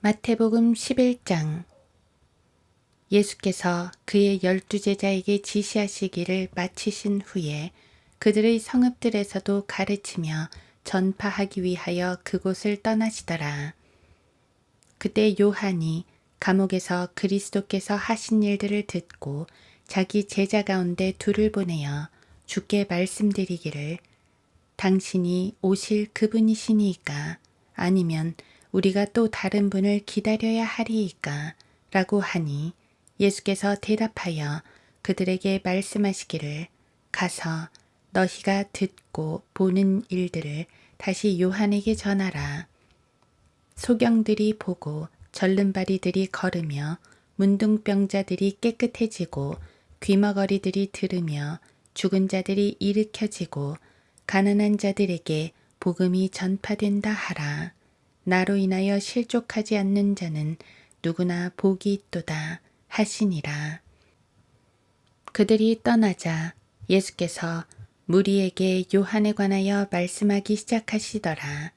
마태복음 11장. 예수께서 그의 12제자에게 지시하시기를 마치신 후에 그들의 성읍들에서도 가르치며 전파하기 위하여 그곳을 떠나시더라. 그때 요한이 감옥에서 그리스도께서 하신 일들을 듣고 자기 제자 가운데 둘을 보내어 주께 말씀드리기를 당신이 오실 그분이시니이까 아니면 우리가 또 다른 분을 기다려야 하리이까 라고 하니 예수께서 대답하여 그들에게 말씀하시기를 가서 너희가 듣고 보는 일들을 다시 요한에게 전하라. 소경들이 보고 절름발이들이 걸으며 문둥병자들이 깨끗해지고 귀머거리들이 들으며 죽은 자들이 일으켜지고 가난한 자들에게 복음이 전파된다 하라. 나로 인하여 실족하지 않는 자는 누구나 복이 있도다 하시니라. 그들이 떠나자 예수께서 무리에게 요한에 관하여 말씀하기 시작하시더라.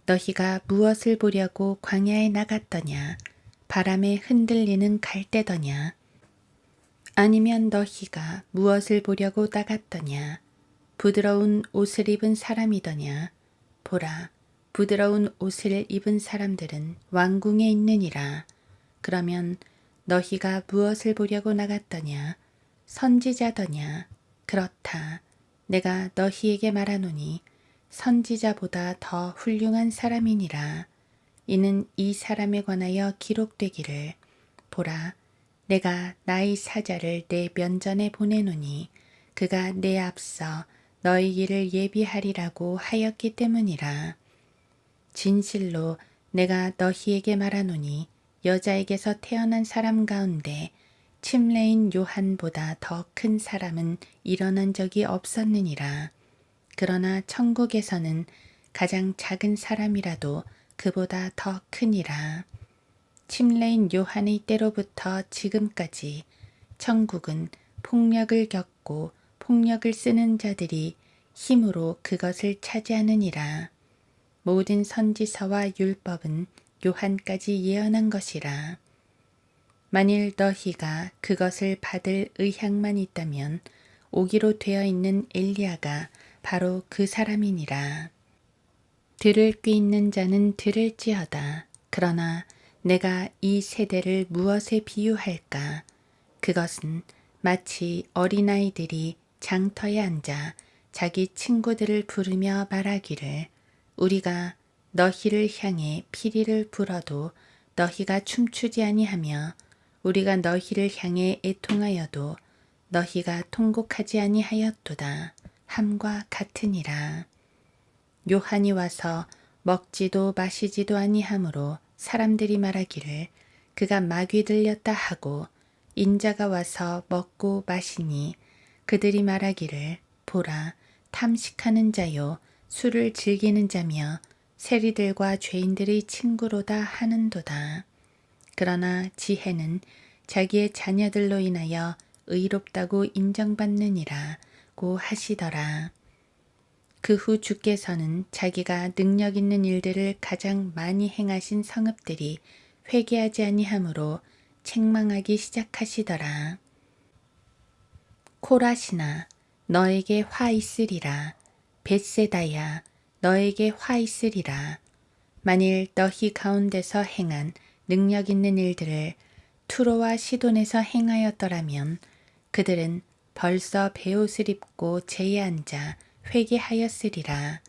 너희가 무엇을 보려고 광야에 나갔더냐? 바람에 흔들리는 갈대더냐? 아니면 너희가 무엇을 보려고 나갔더냐? 부드러운 옷을 입은 사람이더냐? 보라, 부드러운 옷을 입은 사람들은 왕궁에 있느니라. 그러면 너희가 무엇을 보려고 나갔더냐? 선지자더냐? 그렇다. 내가 너희에게 말하노니 선지자보다 더 훌륭한 사람이니라. 이는 이 사람에 관하여 기록되기를 보라, 내가 나의 사자를 내 면전에 보내노니 그가 내 앞서 너희 길을 예비하리라고 하였기 때문이라. 진실로 내가 너희에게 말하노니 여자에게서 태어난 사람 가운데 침례인 요한보다 더 큰 사람은 일어난 적이 없었느니라. 그러나 천국에서는 가장 작은 사람이라도 그보다 더 크니라. 침례인 요한의 때로부터 지금까지 천국은 폭력을 겪고 폭력을 쓰는 자들이 힘으로 그것을 차지하느니라. 모든 선지서와 율법은 요한까지 예언한 것이라. 만일 너희가 그것을 받을 의향만 있다면 오기로 되어 있는 엘리야가 바로 그 사람이니라. 들을 귀 있는 자는 들을지어다. 그러나 내가 이 세대를 무엇에 비유할까? 그것은 마치 어린아이들이 장터에 앉아 자기 친구들을 부르며 말하기를 우리가 너희를 향해 피리를 불어도 너희가 춤추지 아니하며 우리가 너희를 향해 애통하여도 너희가 통곡하지 아니하였도다 함과 같으니라. 요한이 와서 먹지도 마시지도 아니하므로 사람들이 말하기를 그가 마귀 들렸다 하고 인자가 와서 먹고 마시니 그들이 말하기를 보라, 탐식하는 자요 술을 즐기는 자며 세리들과 죄인들의 친구로다 하는도다. 그러나 지혜는 자기의 자녀들로 인하여 의롭다고 인정받느니라고 하시더라. 그 후 주께서는 자기가 능력 있는 일들을 가장 많이 행하신 성읍들이 회개하지 아니하므로 책망하기 시작하시더라. 코라시나 너에게 화 있으리라. 벳세다야 너에게 화 있으리라. 만일 너희 가운데서 행한 능력 있는 일들을 투로와 시돈에서 행하였더라면 그들은 벌써 베옷을 입고 제에 앉아 회개하였으리라.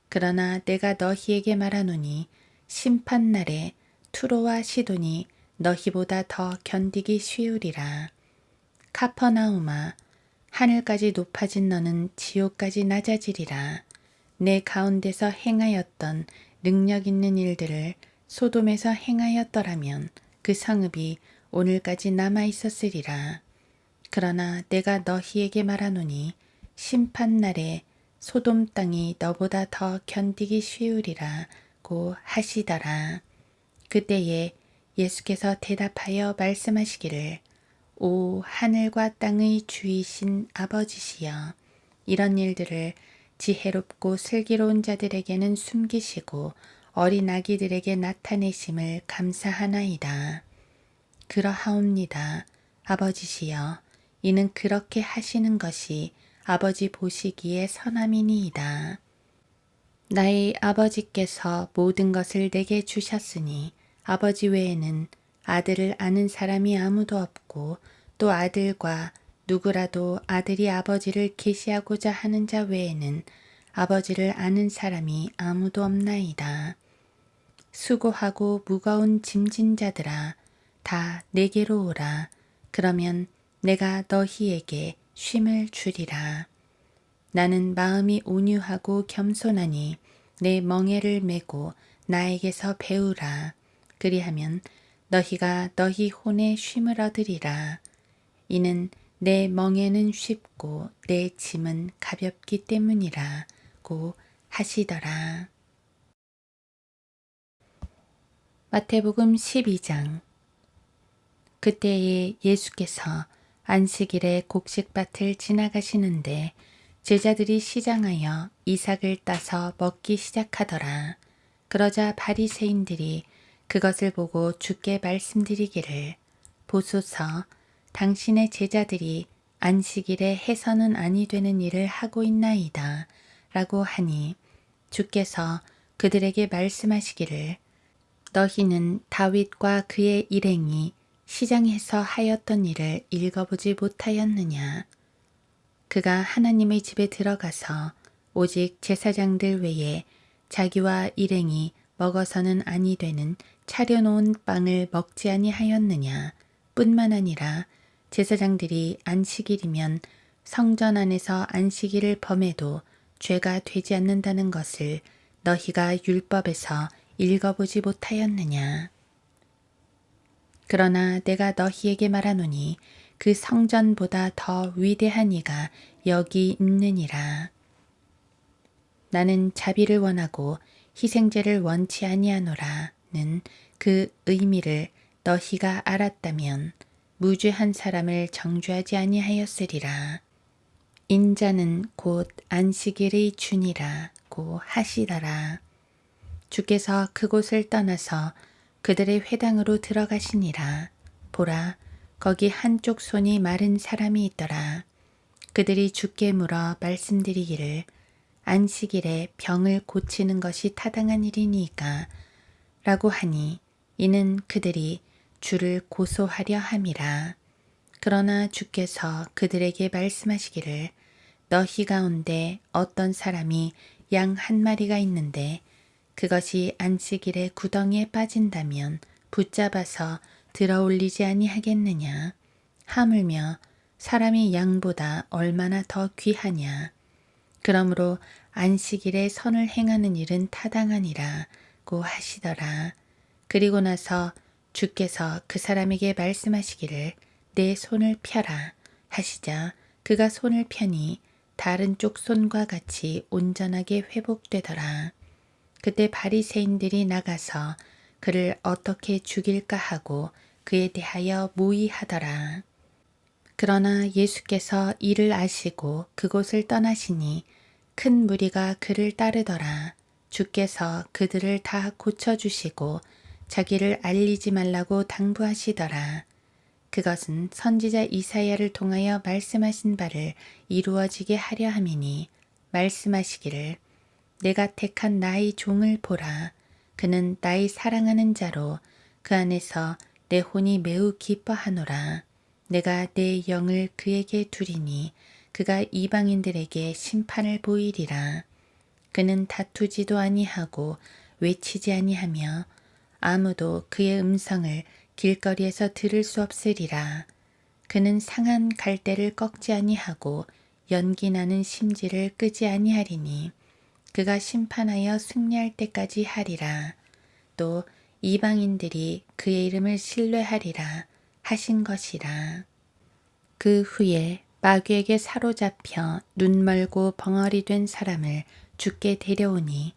그러나 내가 너희에게 말하노니 심판날에 투로와 시돈이 너희보다 더 견디기 쉬우리라. 카퍼나움아 하늘까지 높아진 너는 지옥까지 낮아지리라. 내 가운데서 행하였던 능력 있는 일들을 소돔에서 행하였더라면 그 성읍이 오늘까지 남아 있었으리라. 그러나 내가 너희에게 말하노니 심판날에 소돔 땅이 너보다 더 견디기 쉬우리라고 하시더라. 그때에 예수께서 대답하여 말씀하시기를 오 하늘과 땅의 주이신 아버지시여 이런 일들을 지혜롭고 슬기로운 자들에게는 숨기시고 어린 아기들에게 나타내심을 감사하나이다. 그러하옵니다. 아버지시여, 이는 그렇게 하시는 것이 아버지 보시기에 선함이니이다. 나의 아버지께서 모든 것을 내게 주셨으니 아버지 외에는 아들을 아는 사람이 아무도 없고 또 아들과 누구라도 아들이 아버지를 계시하고자 하는 자 외에는 아버지를 아는 사람이 아무도 없나이다. 수고하고 무거운 짐진 자들아, 다 내게로 오라. 그러면 내가 너희에게 쉼을 주리라. 나는 마음이 온유하고 겸손하니 내 멍에를 메고 나에게서 배우라. 그리하면 너희가 너희 혼에 쉼을 얻으리라. 이는 내 멍에는 쉽고 내 짐은 가볍기 때문이라고 하시더라. 마태복음 12장. 그때에 예수께서 안식일에 곡식밭을 지나가시는데 제자들이 시장하여 이삭을 따서 먹기 시작하더라. 그러자 바리새인들이 그것을 보고 주께 말씀드리기를, 보소서, 당신의 제자들이 안식일에 해서는 아니 되는 일을 하고 있나이다 라고 하니 주께서 그들에게 말씀하시기를, 너희는 다윗과 그의 일행이 시장에서 하였던 일을 읽어보지 못하였느냐. 그가 하나님의 집에 들어가서 오직 제사장들 외에 자기와 일행이 먹어서는 아니 되는 차려놓은 빵을 먹지 아니하였느냐. 뿐만 아니라 제사장들이 안식일이면 성전 안에서 안식일을 범해도 죄가 되지 않는다는 것을 너희가 율법에서 읽어보지 못하였느냐. 그러나 내가 너희에게 말하노니 그 성전보다 더 위대한 이가 여기 있느니라. 나는 자비를 원하고 희생제를 원치 아니하노라는 그 의미를 너희가 알았다면 무죄한 사람을 정죄하지 아니하였으리라. 인자는 곧 안식일의 주니라고 하시더라. 주께서 그곳을 떠나서 그들의 회당으로 들어가시니라. 보라, 거기 한쪽 손이 마른 사람이 있더라. 그들이 주께 물어 말씀드리기를, 안식일에 병을 고치는 것이 타당한 일이니까 라고 하니 이는 그들이 주를 고소하려 함이라. 그러나 주께서 그들에게 말씀하시기를, 너희 가운데 어떤 사람이 양 한 마리가 있는데 그것이 안식일에 구덩이에 빠진다면 붙잡아서 들어올리지 아니하겠느냐. 하물며 사람이 양보다 얼마나 더 귀하냐. 그러므로 안식일에 선을 행하는 일은 타당하니라고 하시더라. 그리고 나서 주께서 그 사람에게 말씀하시기를, 내 손을 펴라 하시자 그가 손을 펴니 다른 쪽 손과 같이 온전하게 회복되더라. 그때 바리새인들이 나가서 그를 어떻게 죽일까 하고 그에 대하여 모의하더라. 그러나 예수께서 이를 아시고 그곳을 떠나시니 큰 무리가 그를 따르더라. 주께서 그들을 다 고쳐주시고 자기를 알리지 말라고 당부하시더라. 그것은 선지자 이사야를 통하여 말씀하신 바를 이루어지게 하려 함이니 말씀하시기를, 내가 택한 나의 종을 보라. 그는 나의 사랑하는 자로 그 안에서 내 혼이 매우 기뻐하노라. 내가 내 영을 그에게 두리니 그가 이방인들에게 심판을 보이리라. 그는 다투지도 아니하고 외치지 아니하며 아무도 그의 음성을 길거리에서 들을 수 없으리라. 그는 상한 갈대를 꺾지 아니하고 연기 나는 심지를 끄지 아니하리니 그가 심판하여 승리할 때까지 하리라. 또 이방인들이 그의 이름을 신뢰하리라 하신 것이라. 그 후에 마귀에게 사로잡혀 눈멀고 벙어리 된 사람을 주께 데려오니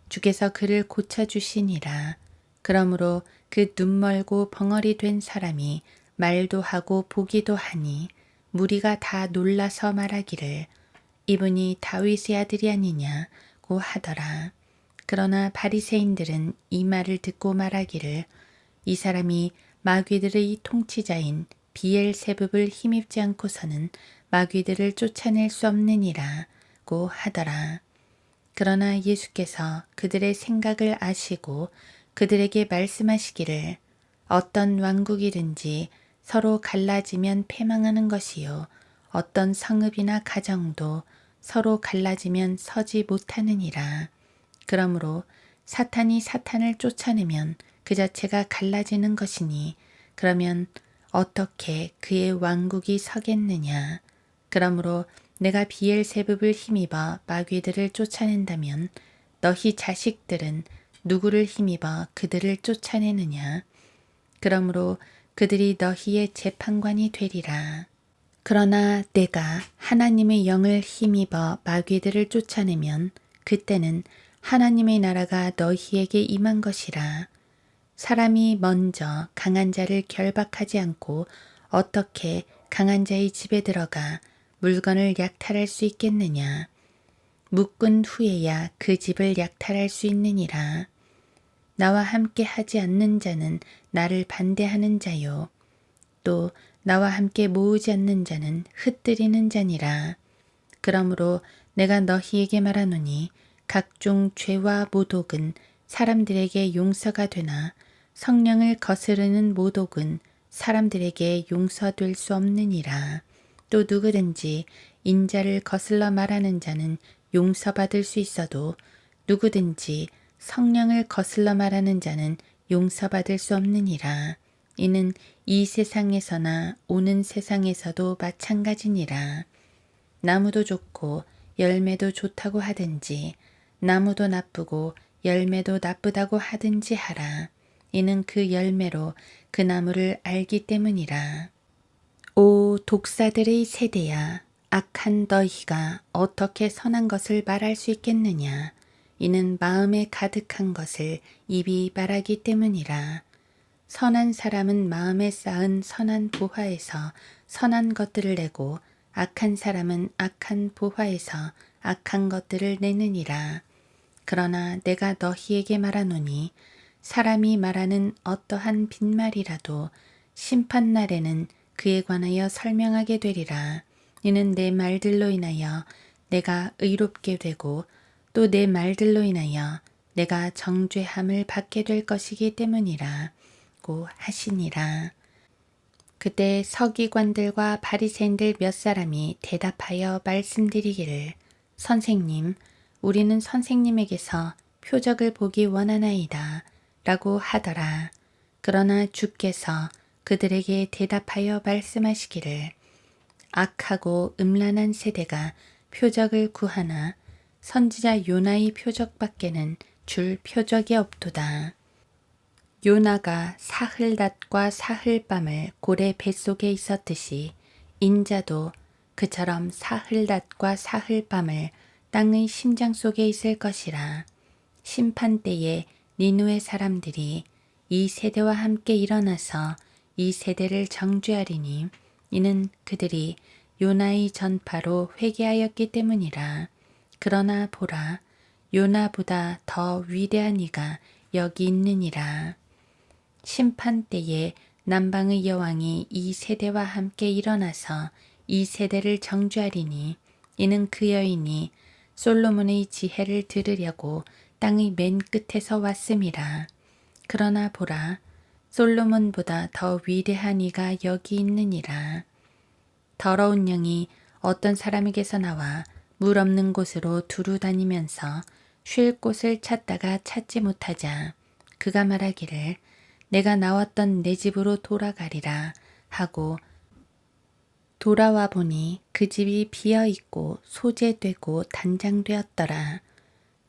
주께서 그를 고쳐주시니라. 그러므로 그 눈멀고 벙어리 된 사람이 말도 하고 보기도 하니 무리가 다 놀라서 말하기를, 이분이 다윗의 아들이 아니냐고 하더라. 그러나 바리새인들은 이 말을 듣고 말하기를 이 사람이 마귀들의 통치자인 비엘세붑을 힘입지 않고서는 마귀들을 쫓아낼 수 없느니라고 하더라. 그러나 예수께서 그들의 생각을 아시고 그들에게 말씀하시기를 어떤 왕국이든지 서로 갈라지면 패망하는 것이요 어떤 성읍이나 가정도 서로 갈라지면 서지 못하느니라. 그러므로 사탄이 사탄을 쫓아내면 그 자체가 갈라지는 것이니 그러면 어떻게 그의 왕국이 서겠느냐. 그러므로 내가 비엘세붑을 힘입어 마귀들을 쫓아낸다면 너희 자식들은 누구를 힘입어 그들을 쫓아내느냐. 그러므로 그들이 너희의 재판관이 되리라. 그러나 내가 하나님의 영을 힘입어 마귀들을 쫓아내면 그때는 하나님의 나라가 너희에게 임한 것이라. 사람이 먼저 강한 자를 결박하지 않고 어떻게 강한 자의 집에 들어가 물건을 약탈할 수 있겠느냐. 묶은 후에야 그 집을 약탈할 수 있느니라. 나와 함께 하지 않는 자는 나를 반대하는 자요. 또 나와 함께 모으지 않는 자는 흩뜨리는 자니라. 그러므로 내가 너희에게 말하노니 각종 죄와 모독은 사람들에게 용서가 되나 성령을 거스르는 모독은 사람들에게 용서될 수 없느니라. 또 누구든지 인자를 거슬러 말하는 자는 용서받을 수 있어도 누구든지 성령을 거슬러 말하는 자는 용서받을 수 없느니라. 이는 이 세상에서나 오는 세상에서도 마찬가지니라. 나무도 좋고 열매도 좋다고 하든지 나무도 나쁘고 열매도 나쁘다고 하든지 하라. 이는 그 열매로 그 나무를 알기 때문이라. 오 독사들의 세대야, 악한 너희가 어떻게 선한 것을 말할 수 있겠느냐. 이는 마음에 가득한 것을 입이 말하기 때문이라. 선한 사람은 마음에 쌓은 선한 보화에서 선한 것들을 내고 악한 사람은 악한 보화에서 악한 것들을 내느니라. 그러나 내가 너희에게 말하노니 사람이 말하는 어떠한 빈말이라도 심판날에는 그에 관하여 설명하게 되리라. 이는 내 말들로 인하여 내가 의롭게 되고 또 내 말들로 인하여 내가 정죄함을 받게 될 것이기 때문이라 고 하시니라. 그때 서기관들과 바리새인들 몇 사람이 대답하여 말씀드리기를 선생님, 우리는 선생님에게서 표적을 보기 원하나이다 라고 하더라. 그러나 주께서 그들에게 대답하여 말씀하시기를 악하고 음란한 세대가 표적을 구하나 선지자 요나의 표적밖에는 줄 표적이 없도다. 요나가 사흘낮과 사흘밤을 고래 뱃속에 있었듯이 인자도 그처럼 사흘낮과 사흘밤을 땅의 심장 속에 있을 것이라. 심판 때에 니느웨 사람들이 이 세대와 함께 일어나서 이 세대를 정죄하리니 이는 그들이 요나의 전파로 회개하였기 때문이라. 그러나 보라, 요나보다 더 위대한 이가 여기 있느니라. 심판 때에 남방의 여왕이 이 세대와 함께 일어나서 이 세대를 정죄하리니 이는 그 여인이 솔로몬의 지혜를 들으려고 땅의 맨 끝에서 왔음이라. 그러나 보라, 솔로몬보다 더 위대한 이가 여기 있느니라. 더러운 영이 어떤 사람에게서 나와 물 없는 곳으로 두루 다니면서 쉴 곳을 찾다가 찾지 못하자 그가 말하기를 내가 나왔던 내 집으로 돌아가리라 하고 돌아와 보니 그 집이 비어 있고 소재되고 단장되었더라.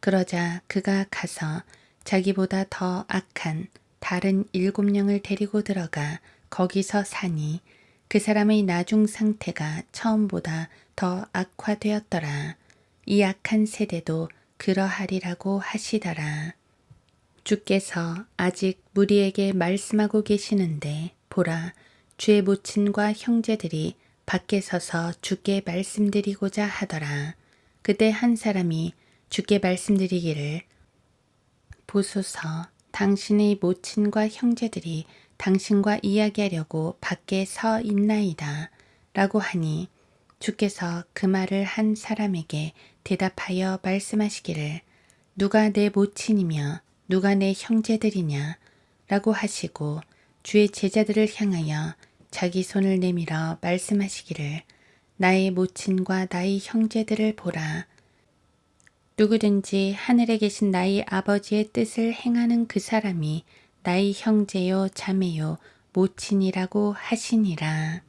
그러자 그가 가서 자기보다 더 악한 다른 7명을 데리고 들어가 거기서 사니 그 사람의 나중 상태가 처음보다 더 악화되었더라. 이 악한 세대도 그러하리라고 하시더라. 주께서 아직 무리에게 말씀하고 계시는데 보라, 주의 모친과 형제들이 밖에 서서 주께 말씀드리고자 하더라. 그때 한 사람이 주께 말씀드리기를 보소서, 당신의 모친과 형제들이 당신과 이야기하려고 밖에 서 있나이다. 라고 하니 주께서 그 말을 한 사람에게 대답하여 말씀하시기를 누가 내 모친이며 누가 내 형제들이냐 라고 하시고 주의 제자들을 향하여 자기 손을 내밀어 말씀하시기를 나의 모친과 나의 형제들을 보라. 누구든지 하늘에 계신 나의 아버지의 뜻을 행하는 그 사람이 나의 형제요 자매요 모친이라고 하시니라.